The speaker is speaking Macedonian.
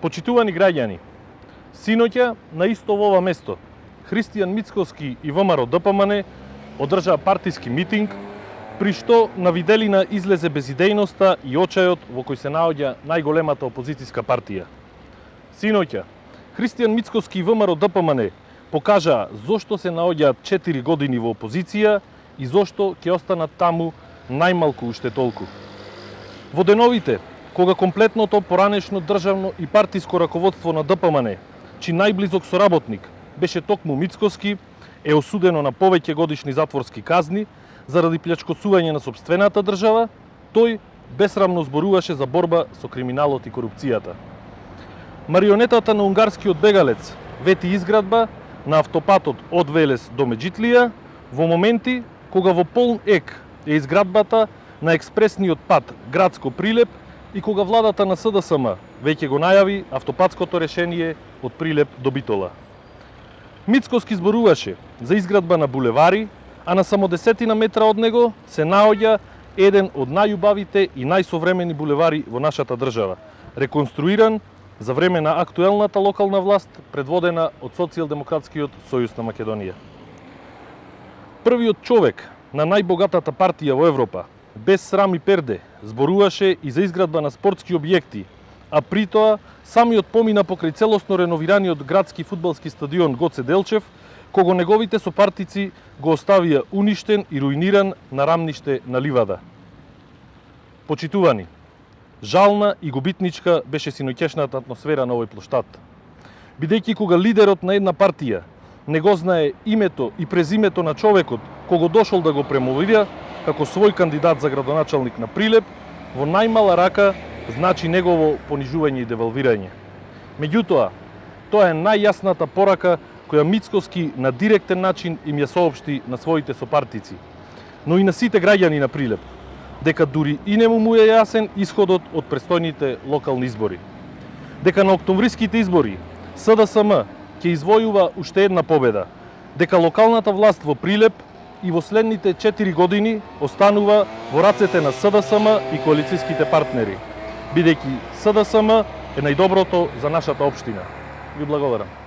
Почитувани граѓани, синоќа на исто ова место Христијан Мицкоски и ВМРО ДПМН одржаа партиски митинг, при што на виделина излезе безидејноста и очајот во кој се наоѓа најголемата опозицијска партија. Синоќа, Христијан Мицкоски и ВМРО ДПМН покажаа зошто се наоѓаат 4 години во опозиција и зошто ќе останат таму најмалку уште толку. Во деновите, кога комплетното поранешно државно и партиско раководство на ДПМН, чиј најблизок соработник беше токму Мицкоски, е осудено на повеќе годишни затворски казни заради плячкосување на сопствената држава, тој бесрамно зборуваше за борба со криминалот и корупцијата. Марионетата на унгарскиот бегалец вети изградба на автопатот од Велес до Меджитлија во моменти кога во полн ек е изградбата на експресниот пат Градско Прилеп и кога владата на СДСМ веќе го најави автопатското решение од Прилеп до Битола. Мицкоски зборуваше за изградба на булевари, а на само 10 метра од него се наоѓа еден од најубавите и најсовремени булевари во нашата држава, реконструиран за време на актуелната локална власт, предводена од Социјалдемократскиот сојуз на Македонија. Првиот човек на најбогатата партија во Европа, без срам и перде, зборуваше и за изградба на спортски објекти, а при тоа самиот помина покрај целосно реновираниот градски фудбалски стадион Гоце Делчев, кога неговите сопартици го оставија уништен и руиниран на рамниште на ливада. Почитувани, жална и губитничка беше синоќешната атмосфера на овој плоштад. Бидејќи кога лидерот на една партија не го знае името и презимето на човекот кого дошол да го премовира како свој кандидат за градоначалник на Прилеп, во најмала рака значи негово понижување и девалвирање. Меѓутоа, тоа е најјасната порака која Мицкоски на директен начин им ја соопшти на своите сопартици, но и на сите граѓани на Прилеп, дека дури и не му е јасен исходот од престојните локални избори. Дека на октомвриските избори СДСМ ќе извојува уште една победа, дека локалната власт во Прилеп и во следните 4 години останува во рацете на СДСМ и коалицијските партнери, бидејќи СДСМ е најдоброто за нашата општина. Ви благодарам.